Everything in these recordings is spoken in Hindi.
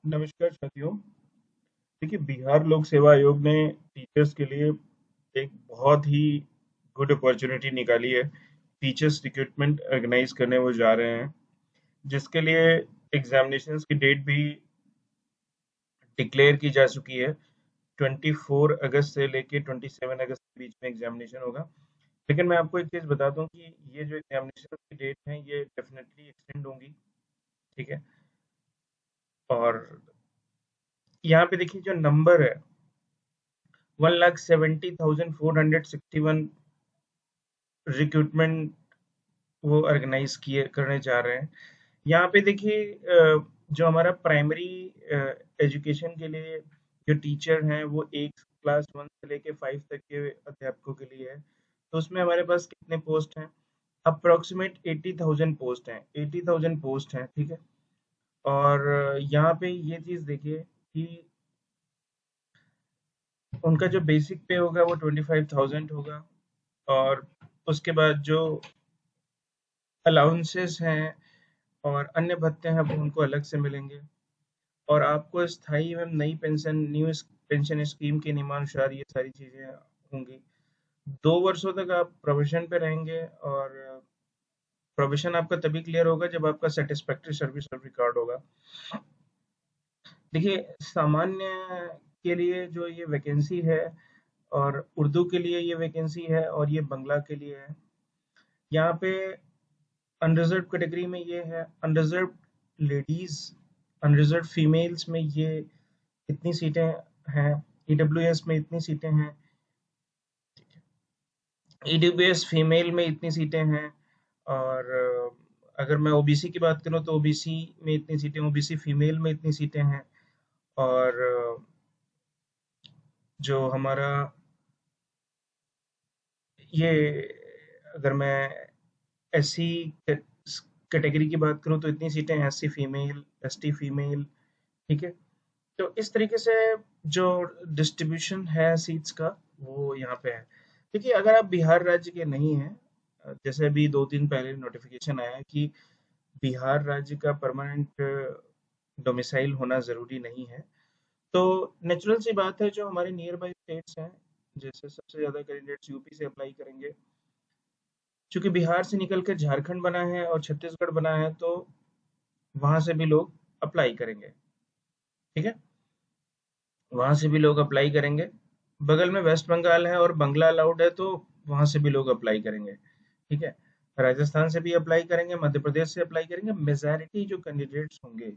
नमस्कार साथियों। देखिए, बिहार लोक सेवा आयोग ने टीचर्स के लिए एक बहुत ही गुड अपॉर्चुनिटी निकाली है। टीचर्स रिक्रूटमेंट ऑर्गेनाइज करने वो जा रहे हैं, जिसके लिए एग्जामिनेशंस की डेट भी डिक्लेयर की जा चुकी है। 24 अगस्त से लेके 27 अगस्त के बीच में एग्जामिनेशन होगा। लेकिन मैं आपको एक चीज़ बता दूं कि ये जो एग्जामिनेशन की डेट है ये डेफिनेटली एक्सटेंड होंगी। ठीक है। और यहाँ पे देखिए जो नंबर है 1,70,461 रिक्रूटमेंट वो ऑर्गेनाइज किए करने जा रहे हैं। यहाँ पे देखिए जो हमारा प्राइमरी एजुकेशन के लिए जो टीचर हैं वो एक क्लास 1 से लेके 5 तक के अध्यापकों के लिए है। तो उसमें हमारे पास कितने पोस्ट हैं? अप्रोक्सीमेट 80,000 पोस्ट हैं। 80,000 पोस्ट हैं, ठीक है। और यहाँ पे ये चीज़ देखिए कि उनका जो बेसिक पे होगा वो 25,000 होगा। और उसके बाद जो अलाउंसेस हैं और अन्य भत्ते हैं वो उनको अलग से मिलेंगे। और आपको स्थायी एवं नई पेंशन न्यू पेंशन स्कीम के नियमानुसार ये सारी चीजें होंगी। 2 वर्षों तक आप प्रोविजन पे रहेंगे। और प्रोविजन आपका तभी क्लियर होगा जब आपका सेटिस्फैक्ट्री सर्विस रिकॉर्ड होगा। देखिए, सामान्य के लिए जो ये वैकेंसी है और उर्दू के लिए ये वैकेंसी है और ये बंगला के लिए है। यहाँ पे अनरिजर्व कैटेगरी में ये है, अनरिजर्व लेडीज, अनरिजर्व फीमेल्स में ये इतनी सीटें हैं, ईडब्ल्यूएस में इतनी सीटें हैं, ईडब्ल्यूएस फीमेल में इतनी सीटें हैं। और अगर मैं ओबीसी की बात करूं तो ओबीसी में इतनी सीटें, ओबीसी फीमेल में इतनी सीटें हैं। और जो हमारा ये, अगर मैं एससी कैटेगरी की बात करूं तो इतनी सीटें हैं, एससी फीमेल, एसटी फीमेल, ठीक है। तो इस तरीके से जो डिस्ट्रीब्यूशन है सीट्स का वो यहाँ पे है। देखिए, अगर आप बिहार राज्य के नहीं हैं, जैसे अभी 2 दिन पहले नोटिफिकेशन आया है कि बिहार राज्य का परमानेंट डोमिसाइल होना ज़रूरी नहीं है। तो नेचुरल सी बात है, जो हमारे नियर बाई स्टेट्स हैं, जैसे सबसे ज़्यादा कैंडिडेट्स यूपी से अप्लाई करेंगे। चूंकि बिहार से निकल कर झारखंड बना है और छत्तीसगढ़ बना है, तो वहाँ से भी लोग अप्लाई करेंगे, ठीक है। वहाँ से भी लोग अप्लाई करेंगे। बगल में वेस्ट बंगाल है और बंगला अलाउड है, तो वहाँ से भी लोग अप्लाई करेंगे, ठीक है। राजस्थान से भी अप्लाई करेंगे, मध्य प्रदेश से अप्लाई करेंगे। मेजॉरिटी जो कैंडिडेट्स होंगे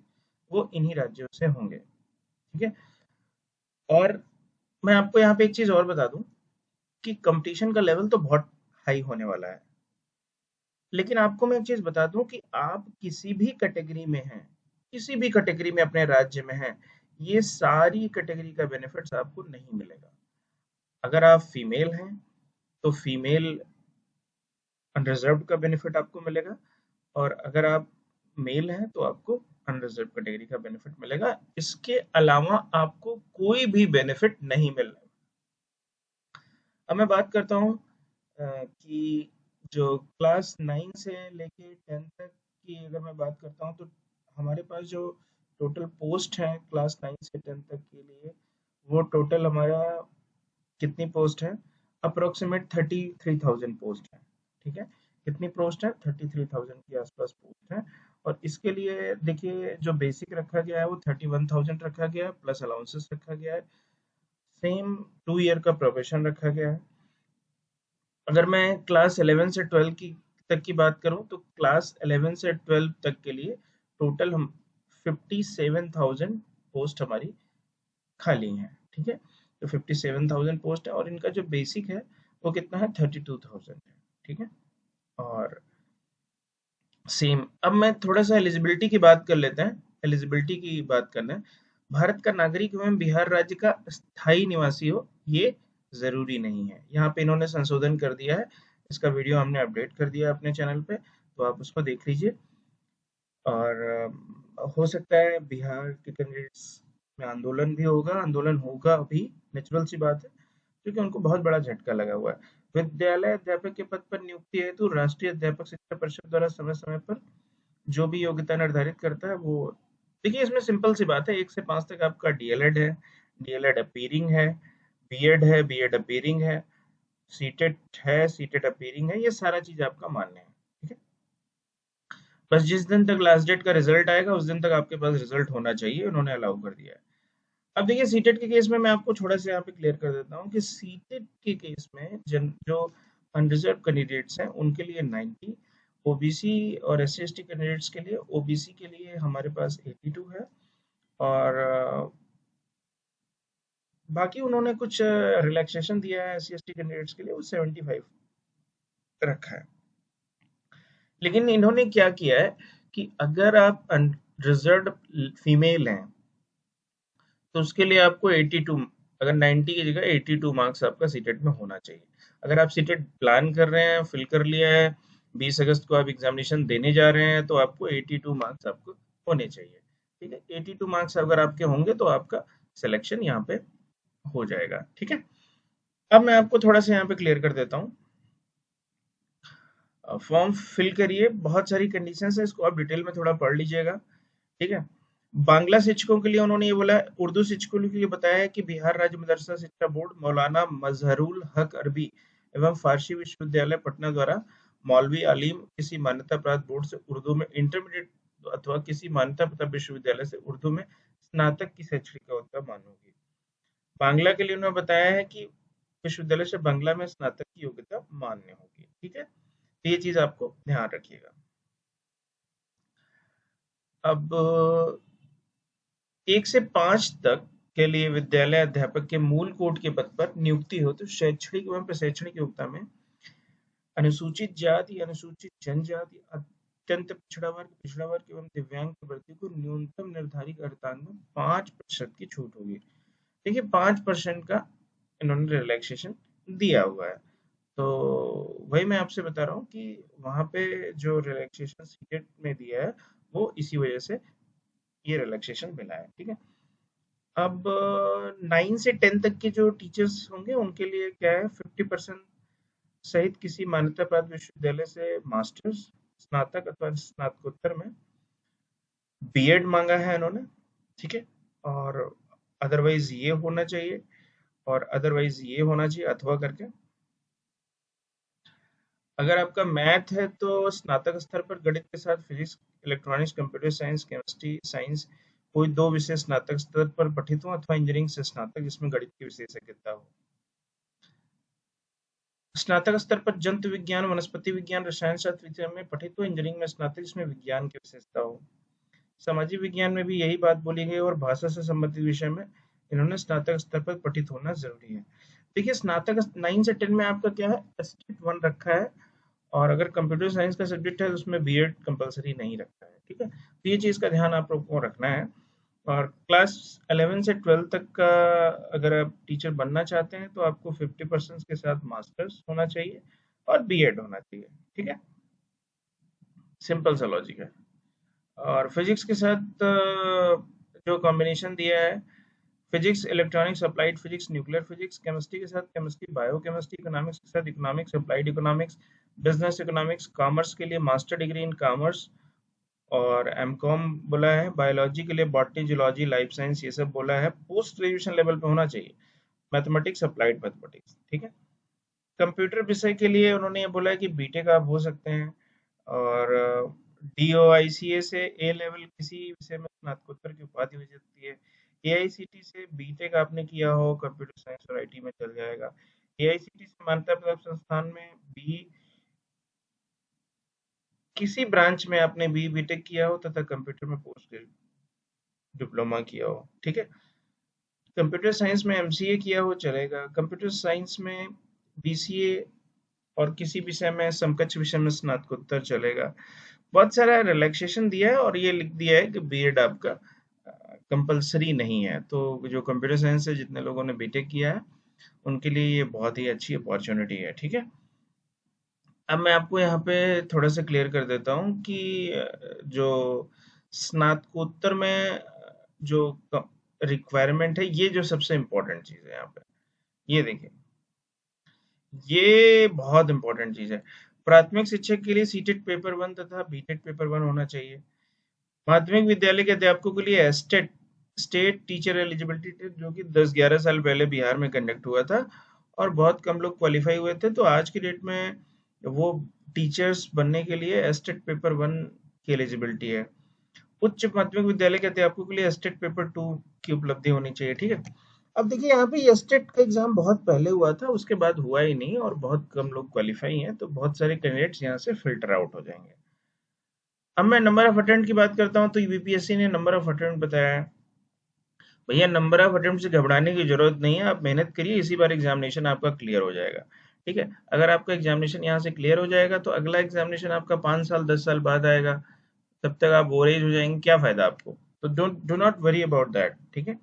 वो इन्हीं राज्यों से होंगे, ठीक है। और मैं आपको यहाँ पे एक चीज और बता दूं कि कंपटीशन का लेवल तो बहुत हाई होने वाला है। लेकिन आपको मैं एक चीज बता दूं कि आप किसी भी कैटेगरी में हैं, किसी भी कैटेगरी में अपने राज्य में हैं, ये सारी कैटेगरी का बेनिफिट्स आपको नहीं मिलेगा। अगर आप फीमेल हैं तो फीमेल अनरिजर्व्ड का बेनिफिट आपको मिलेगा। और अगर आप मेल हैं तो आपको अनरिजर्व कैटेगरी का बेनिफिट मिलेगा। इसके अलावा आपको कोई भी बेनिफिट नहीं मिलेगा। अब मैं बात करता हूँ कि जो क्लास 9 से लेके 10 तक की अगर मैं बात करता हूँ, तो हमारे पास जो टोटल पोस्ट है क्लास 9 से 10 तक के लिए, वो टोटल हमारा कितनी पोस्ट है? अप्रोक्सीमेट 33,000 पोस्ट है, ठीक है। कितनी पोस्ट है? 33,000 के आसपास पोस्ट है। और इसके लिए देखिए, जो बेसिक रखा गया है वो 31,000 रखा गया है, प्लस अलाउंसेस रखा गया है। सेम 2 ईयर का प्रोबेशन रखा गया है। अगर मैं क्लास 11 से 12 की तक की बात करूं, तो क्लास 11 से 12 तक के लिए टोटल हम 57,000 पोस्ट हमारी खाली हैं, ठीक है। तो 57,000 पोस्ट है और इनका जो बेसिक है वो कितना है? 32,000 है, ठीक है। और सेम, अब मैं थोड़ा सा एलिजिबिलिटी की बात कर लेते हैं। एलिजिबिलिटी की बात करना है। भारत का नागरिक एवं बिहार राज्य का स्थायी निवासी हो, ये जरूरी नहीं है। यहाँ पे इन्होंने संशोधन कर दिया है। इसका वीडियो हमने अपडेट कर दिया है अपने चैनल पे, तो आप उसको देख लीजिए। और हो सकता है बिहार के कैंडिडेट्स में आंदोलन भी होगा, आंदोलन होगा अभी, नेचुरल सी बात है, क्योंकि उनको बहुत बड़ा झटका लगा हुआ है। विद्यालय अध्यापक के पद पर नियुक्ति हेतु राष्ट्रीय अध्यापक शिक्षा परिषद द्वारा समय समय पर जो भी योग्यता निर्धारित करता है वो देखिए इसमें सिंपल सी बात है, 1 से 5 तक आपका डीएलएड है, डीएलएड अपीयरिंग है, बीएड है, बीएड अपीयरिंग है, सीटेट है, सीटेट अपीयरिंग है, ये सारा चीज आपका मान्य है। ठीक है, बस जिस दिन तक लास्ट डेट का रिजल्ट आएगा उस दिन तक आपके पास रिजल्ट होना चाहिए, उन्होंने अलाउ कर दिया है। अब देखिए सीटेट के केस में मैं आपको थोड़ा सा यहाँ पे क्लियर कर देता हूँ कि सीटेट के केस में जो अनरिजर्व कैंडिडेट्स हैं उनके लिए 90, ओबीसी और S C S T candidates के लिए, ओबीसी के लिए हमारे पास 82 है, और बाकी उन्होंने कुछ रिलैक्सेशन दिया है S C S T candidates के लिए, वो 75 रखा है। लेकिन इन्होंने क्या किया है कि अगर आप अनरिजर्व फीमेल हैं तो उसके लिए आपको 82, अगर 90 की जगह 82 मार्क्स आपका सीटेट में होना चाहिए। अगर आप सीटेट प्लान कर रहे हैं, फिल कर लिया है, 20 अगस्त को आप एग्जामिनेशन देने जा रहे हैं, तो आपको 82 मार्क्स आपको होने चाहिए। ठीक है, 82 मार्क्स अगर आपके होंगे तो आपका सिलेक्शन यहाँ पे हो जाएगा। ठीक है, अब मैं आपको थोड़ा सा यहाँ पे क्लियर कर देता हूँ। फॉर्म फिल करिए, बहुत सारी कंडीशंस है, इसको आप डिटेल में थोड़ा पढ़ लीजिएगा। ठीक है, बांग्ला शिक्षकों के लिए उन्होंने ये बोला है, उर्दू शिक्षकों के लिए बताया है कि बिहार राज्य मदरसा शिक्षा बोर्ड, मौलाना मजहरुल हक अरबी एवं फारसी विश्वविद्यालय पटना द्वारा मौलवी आलिम किसी मान्यता प्राप्त बोर्ड से उर्दू में इंटरमीडिएट अथवा किसी मान्यता प्राप्त विश्वविद्यालय से उर्दू में स्नातक की शैक्षणिक योग्यता मान्य होगी। बांग्ला के लिए उन्होंने बताया है कि विश्वविद्यालय से बांग्ला में स्नातक की योग्यता मान्य होगी। ठीक है, तो ये चीज आपको ध्यान रखिएगा। अब 1 से 5 तक के लिए विद्यालय अध्यापक के मूल कोड के पद पर नियुक्ति हो तो शैक्षणिक एवं प्रशैक्षणिक योग्यता में अनुसूचित जाति, अनुसूचित जनजाति, अत्यंत पिछड़ा वर्ग एवं दिव्यांग अभ्यर्थी को न्यूनतम निर्धारित अर्हतांक में 5% की छूट होगी। देखिए 5% का इन्होंने रिलैक्सेशन दिया हुआ है, तो वही मैं आपसे बता रहा हूँ कि वहां पे जो रिलैक्सेशन सीटेट में दिया है वो इसी वजह से ये रिलैक्सेशन मिला है। ठीक है, अब 9 से 10 तक के जो टीचर्स होंगे उनके लिए क्या है, 50% सहित किसी मान्यता प्राप्त विश्वविद्यालय से मास्टर्स, स्नातक अथवा स्नातकोत्तर में बीएड मांगा है इन्होंने। ठीक है, और अदरवाइज ये होना चाहिए, और अदरवाइज ये होना चाहिए अथवा करके। अगर आपका मैथ है तो स्नातक स्तर पर गणित के साथ physics, electronics, computer science, chemistry, science कोई 2 विषय स्नातक स्तर पर पठित हो, अथवा इंजीनियरिंग से स्नातक जिसमें गणित की विशेषज्ञता हो। स्नातक स्तर पर जंतु विज्ञान, वनस्पति विज्ञान, रसायन शास्त्र विषय में पठित हो, इंजीनियरिंग में स्नातक जिसमें विज्ञान की विशेषता हो। सामाजिक विज्ञान में भी यही बात बोली गई, और भाषा से संबंधित विषय में इन्होंने स्नातक स्तर पर पठित होना जरूरी है। देखिए स्नातक 9 से 10 में आपका क्या है, स्टेट 1 रखा है, और अगर कंप्यूटर साइंस का सब्जेक्ट है तो उसमें बीएड कंपलसरी नहीं रखा है। ठीक है, तो ये चीज का ध्यान आप लोग को रखना है। और क्लास 11 से 12 तक का अगर आप टीचर बनना चाहते हैं तो आपको 50% के साथ मास्टर्स होना चाहिए और बीएड होना चाहिए। ठीक है, सिंपल सा लॉजिक है। और फिजिक्स के साथ जो कॉम्बिनेशन दिया है, physics, electronics, applied physics, nuclear physics, chemistry के साथ केमिस्ट्री, बायो केमिस्ट्री, इकोनॉमिक्स के साथ economics, applied economics, business economics, commerce के लिए मास्टर डिग्री इन कॉमर्स और एमकॉम बोला है, बायोलॉजी के लिए बॉटनी, जूलॉजी, लाइफ साइंस, ये सब बोला है, पोस्ट ग्रेजुएशन लेवल पे होना चाहिए, मैथमेटिक्स, अप्लाइड मैथमेटिक्स। ठीक है, कंप्यूटर विषय के लिए उन्होंने ये बोला है कि बीटेक आप हो सकते हैं, और डीओआईसीए से ए लेवल किसी विषय में स्नातकोत्तर की उपाधि हो जाती है। एआईसीटी से बीटेक आपने किया हो कंप्यूटर साइंस और आईटी में चल जाएगा। एआईसीटी से मान्यता प्राप्त संस्थान में बी किसी ब्रांच में आपने बी बीटेक किया हो तथा कंप्यूटर में पोस्ट डिप्लोमा किया हो। ठीक है, कंप्यूटर साइंस में एमसीए किया हो चलेगा, कंप्यूटर साइंस में बीसीए और किसी विषय में समकक्ष विषय में स्नातकोत्तर चलेगा। बहुत सारा रिलैक्सेशन दिया है, और ये लिख दिया है कि बीएड आपका कंपलसरी नहीं है, तो जो कंप्यूटर साइंस से जितने लोगों ने बीटेक किया है उनके लिए ये बहुत ही अच्छी अपॉर्चुनिटी है। ठीक है, अब मैं आपको यहाँ पे थोड़ा सा क्लियर कर देता हूँ कि जो स्नातकोत्तर में जो रिक्वायरमेंट है, ये जो सबसे इम्पोर्टेंट चीज़ है यहाँ पे, ये देखिए, ये बहुत इम्पोर्टेंट चीज़ है। प्राथमिक शिक्षक के लिए सीटेट पेपर 1 तथा बीटेट पेपर 1 होना चाहिए। माध्यमिक विद्यालय के अध्यापकों के लिए state state teacher eligibility test, जो कि 10-11 साल पहले बिहार में कंडक्ट हुआ था और बहुत कम लोग क्वालिफाई हुए थे, तो आज की डेट में वो टीचर्स बनने के लिए एस्टेट पेपर 1 की एलिजिबिलिटी है। उच्च माध्यमिक विद्यालय के अध्यापकों के लिए एस्टेट पेपर 2 की उपलब्धि होनी चाहिए, ठीक है। अब देखिए यहाँ पे एस्टेट का एग्जाम बहुत पहले हुआ था, उसके बाद हुआ ही नहीं और बहुत कम लोग क्वालिफाई हैं, तो बहुत सारे कैंडिडेट्स यहाँ से फिल्टर आउट हो जाएंगे। अब मैं नंबर ऑफ अटेम्प्ट की बात करता हूँ, तो यूपीएससी ने नंबर ऑफ अटेम्प्ट बताया है। भैया नंबर ऑफ अटेम्प्ट से घबराने की जरूरत नहीं है, आप मेहनत करिए, इसी बार एग्जामिनेशन आपका क्लियर हो जाएगा, ठीक है। अगर आपका एग्जामिनेशन यहाँ से क्लियर हो जाएगा तो अगला एग्जामिनेशन आपका 5 साल 10 साल बाद आएगा, तब तक आप बोरेज हो जाएंगे, क्या फायदा आपको। तो don't do not worry about that, ठीक है।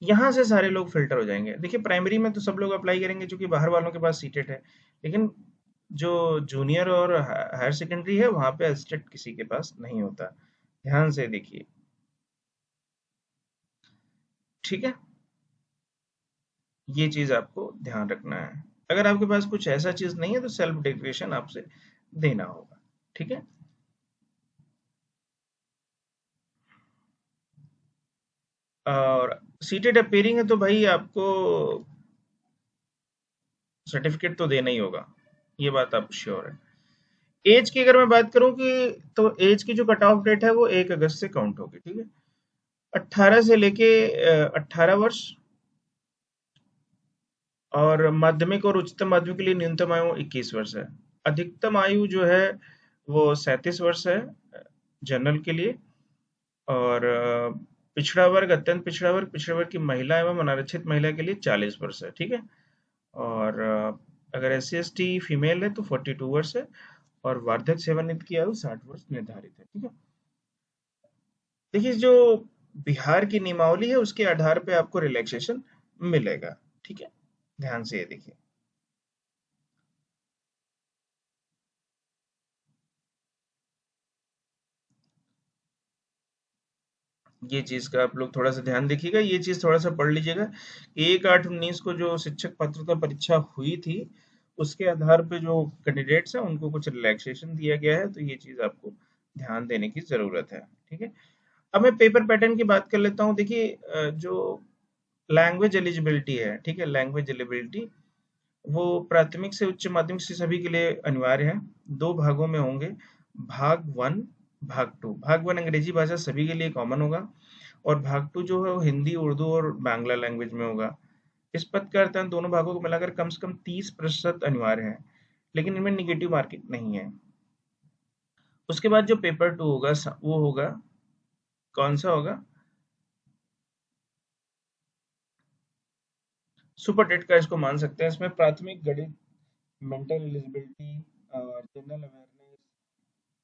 यहाँ से सारे लोग फिल्टर हो जाएंगे। देखिए प्राइमरी में तो सब लोग अप्लाई करेंगे क्योंकि बाहर वालों के पास सीटेट है, लेकिन जो जूनियर और हायर सेकेंडरी है वहां पे एस्टेट किसी के पास नहीं होता। ध्यान से देखिए, ठीक है। ये चीज आपको ध्यान रखना है। अगर आपके पास कुछ ऐसा चीज नहीं है तो सेल्फ डिक्लेरेशन आपसे देना होगा, ठीक है। और सीटेड अपेयरिंग है तो भाई आपको सर्टिफिकेट तो देना ही होगा, ये बात आप श्योर है। एज की अगर मैं बात करूं कि तो एज की जो कट ऑफ डेट है वो 1 अगस्त से काउंट होगी, ठीक है। 18 से लेके 18 वर्ष, और माध्यमिक और उच्चतम माध्यमिक के लिए न्यूनतम आयु 21 वर्ष है। अधिकतम आयु जो है वो 37 वर्ष है जनरल के लिए। और पिछड़ा वर्ग, अत्यंत पिछड़ा वर्ग की महिला एवं अनारक्षित महिला के लिए 40 वर्ष है, ठीक है। और अगर SC ST फीमेल है तो 42 वर्ष है। और वार्धक्य सेवानिवृत्ति की आयु 60 वर्ष निर्धारित है, ठीक है। देखिए जो बिहार की नियमावली है उसके आधार पे आपको रिलैक्सेशन मिलेगा, ठीक है। ध्यान से ये देखिए। ये चीज का आप लोग थोड़ा सा ध्यान देखिएगा, ये चीज थोड़ा सा पढ़ लीजिएगा। 1/8/19 को जो शिक्षक पात्रता परीक्षा हुई थी उसके आधार पे जो कैंडिडेट्स हैं उनको कुछ रिलैक्सेशन दिया गया है, तो ये चीज आपको ध्यान देने की जरूरत है, ठीक है। अब मैं पेपर पैटर्न की बात कर लेता हूँ। देखिए जो लैंग्वेज एलिजिबिलिटी है, ठीक है, लैंग्वेज एलिजिबिलिटी वो प्राथमिक से उच्च माध्यमिक से सभी के लिए अनिवार्य है। 2 भागों में होंगे, भाग 1, भाग 2। भाग 1 अंग्रेजी भाषा सभी के लिए कॉमन होगा, और भाग 2 जो है वो हिंदी, उर्दू और बांग्ला लैंग्वेज में होगा। इस पद का अर्थात दोनों भागों को मिलाकर कम से कम 30% अनिवार्य है, लेकिन इनमें निगेटिव मार्किंग नहीं है। उसके बाद जो पेपर 2 होगा वो होगा, कौन सा होगा, सुपर टेट का इसको मान सकते हैं। इसमें प्राथमिक गणित, मेंटल एलिजिबिलिटी और जनरल अवेयरनेस,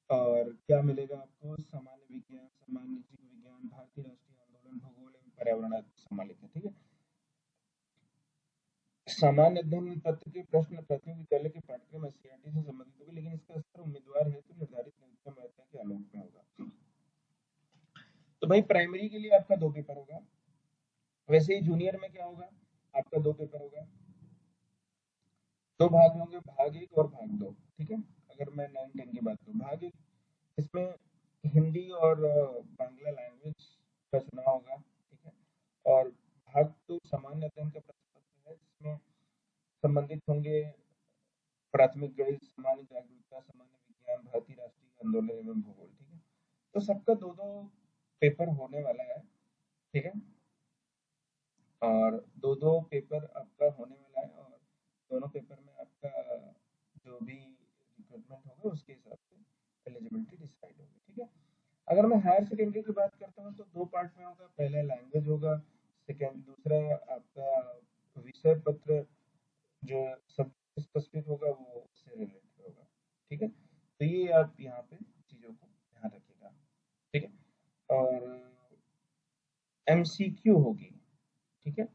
और क्या मिलेगा आपको, सामान्य विज्ञान, सामान्य जीव विज्ञान, भारतीय राष्ट्रीय आंदोलन, भूगोल एवं पर्यावरण आदि सम्मिलित है, ठीक है। सामान्य अध्ययन पत्र के प्रश्न प्राथमिक विद्यालय के पाठ्यक्रम SCERT से संबंधित होगी, लेकिन इसका स्तर उम्मीदवार हेतु निर्धारित न्यूनतम मात्रा के आलोक में होगा। तो भाई प्राइमरी के लिए आपका 2 पेपर होगा। वैसे ही जूनियर में क्या होगा, आपका 2 पेपर होगा। 2 भाग में होंगे, भाग 1 और भाग 2, ठीक है। अगर मैं 9-10 की बात करूँ, भाग 1 इसमें हिंदी और बांग्ला लैंग्वेज का चुनाव होगा, ठीक है। और भाग 2 सामान्य अध्ययन का प्रश्न पत्र है, जिसमें संबंधित होंगे प्राथमिक गणित, सामान्य जागरूकता, सामान्य विज्ञान, भारतीय राष्ट्रीय आंदोलन एवं भूगोल, ठीक है। तो सबका 2-2 पेपर होने वाला है, ठीक है। और 2-2 पेपर आपका होने वाला है, और दोनों पेपर में आपका जो भी रिक्रूटमेंट होगा उसके हिसाब से एलिजिबिलिटी डिसाइड होगी, ठीक है। अगर मैं हायर सेकेंडरी की बात करता हूँ तो 2 पार्ट में होगा। पहला लैंग्वेज होगा, सेकेंड दूसरा आपका विषय पत्र जो सब स्पेसिफिक होगा वो उससे रिलेटेड होगा, ठीक है। तो ये आप यहाँ पे चीज़ों को ध्यान रखिएगा, ठीक है। और MCQ होगी, ठीक है।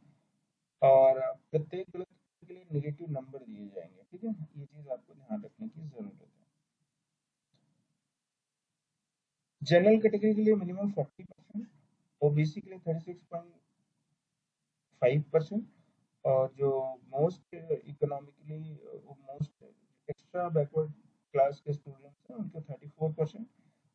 और प्रत्येक गलत के लिए नेगेटिव नंबर दिए जाएंगे, ठीक है। ये चीज़ आपको ध्यान रखने की जरूरत है। जनरल कैटेगरी के लिए मिनिमम 40%, OBC के लिए 36.5%, और जो most economically most extra backward class के स्टूडेंट्स हैं उनके 34%,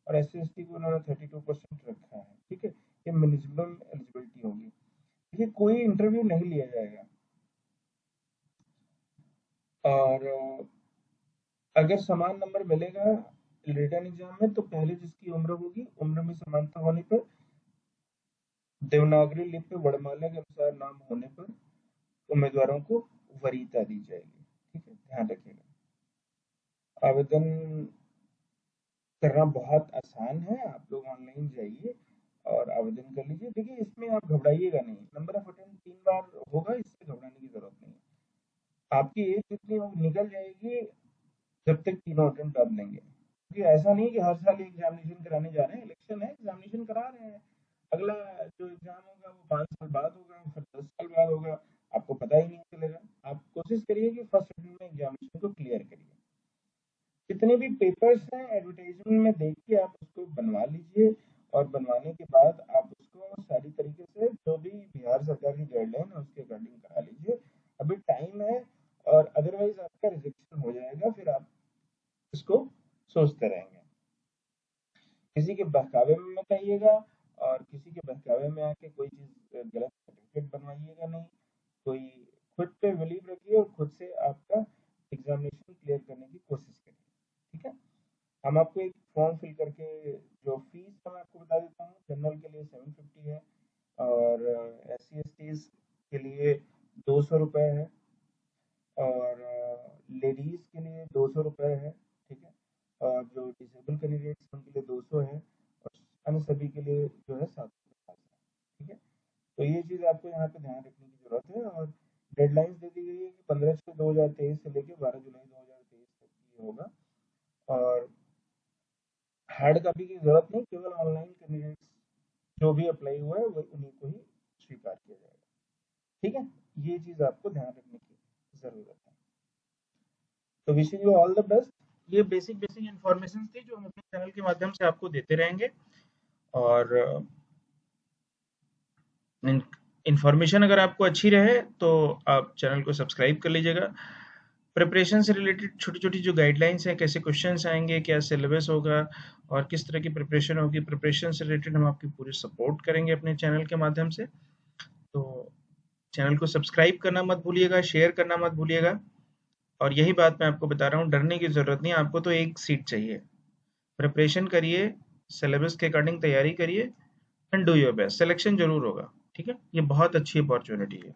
और SC/ST को उन्होंने 32% रखा है, ठीक है। ये मिनिमम एलिजिबिलिटी होगी। देखिए कोई इंटरव्यू नहीं लिया जाएगा, और अगर समान नंबर मिलेगा रिटन एग्जाम में तो पहले जिसकी उम्र होगी, उम्र में समानता होने पर, देवनागरी लिपि में वर्णमाला के अनुसार नाम होने पर उम्मीदवारों को वरीयता दी जाएगी, ठीक है, ध्यान रखिएगा। आवेदन करना बहुत आसान है, आप लोग ऑनलाइन जाइए और आवेदन कर लीजिए। देखिए इसमें आप घबराइएगा नहीं, नंबर ऑफ अटेम्प्ट 3 बार होगा, इससे घबराने की जरूरत नहीं है। आपकी एज जितनी निकल जाएगी जब तक तीनों अटेम्प्ट आप लेंगे, क्योंकि ऐसा नहीं कि हर साल एग्जामिनेशन कराने जा रहे हैं, इलेक्शन है एग्जामिनेशन करा रहे हैं। अगला जो एग्जाम होगा वो 5 साल बाद होगा, फिर 10 साल बाद होगा, आपको पता ही नहीं चलेगा। आप कोशिश करिए कि फर्स्ट अटेम्प्ट में एग्जामिनेशन को क्लियर करिए। जितने भी पेपर्स हैं एडवर्टाइजमेंट में देख के आप उसको बनवा लीजिए, और बनवाने के बाद आप उसको सारी तरीके से जो भी बिहार सरकार की गाइडलाइन है उसके अकॉर्डिंग करा लीजिए। अभी टाइम है, और अदरवाइज आपका रिजेक्शन हो जाएगा, फिर आप इसको सोचते रहेंगे। किसी के बहकावे में मत आइएगा, और किसी के बहकावे में आके कोई चीज गलत सर्टिफिकेट बनवाइएगा नहीं। कोई खुद पे बिलीव रखिए और खुद से आपका एग्जामिनेशन क्लियर करने की कोशिश करिए, ठीक है। हम आपको एक फॉर्म फिल करके, जो फीस है मैं आपको बता देता हूँ। जनरल के लिए 750 है, और SC/ST के लिए 200 रुपये है, और लेडीज के लिए 200 रुपये है, ठीक है। और जो डिसेबल कैंडिडेट्स हैं उनके लिए 200 है, और अन्य सभी के लिए जो है 750 है, ठीक है। तो ये चीज़ आपको यहाँ पे ध्यान रखने की जरूरत है। और डेडलाइंस दे दी गई है कि 15/6/2023 से लेकर 12 जुलाई 2023 तक ये होगा, और हार्ड कॉपी की जरूरत नहीं, केवल ऑनलाइन कैंडिडेट्स जो भी अप्लाई हुआ है वो उन्हीं को ही स्वीकार किया जाएगा, ठीक है। ये चीज़ आपको ध्यान रखने की जरूरत है। तो wish you all the best. ये बेसिक बेसिक इन्फॉर्मेशन थी जो हम अपने चैनल के माध्यम से आपको देते रहेंगे, और इन्फॉर्मेशन अगर आपको अच्छी रहे तो आप चैनल को सब्सक्राइब कर लीजिएगा। प्रिपरेशन से रिलेटेड छोटी छोटी जो गाइडलाइंस हैं, कैसे क्वेश्चंस आएंगे, क्या सिलेबस होगा, और किस तरह की प्रिपरेशन होगी, प्रिपरेशन से रिलेटेड हम आपकी पूरी सपोर्ट करेंगे अपने चैनल के माध्यम से। तो चैनल को सब्सक्राइब करना मत भूलिएगा, शेयर करना मत भूलिएगा। और यही बात मैं आपको बता रहा हूँ, डरने की ज़रूरत नहीं है, आपको तो एक सीट चाहिए। प्रिपरेशन करिए, सिलेबस के अकॉर्डिंग तैयारी करिए, and do your best, selection जरूर होगा, ठीक है। ये बहुत अच्छी अपॉर्चुनिटी है।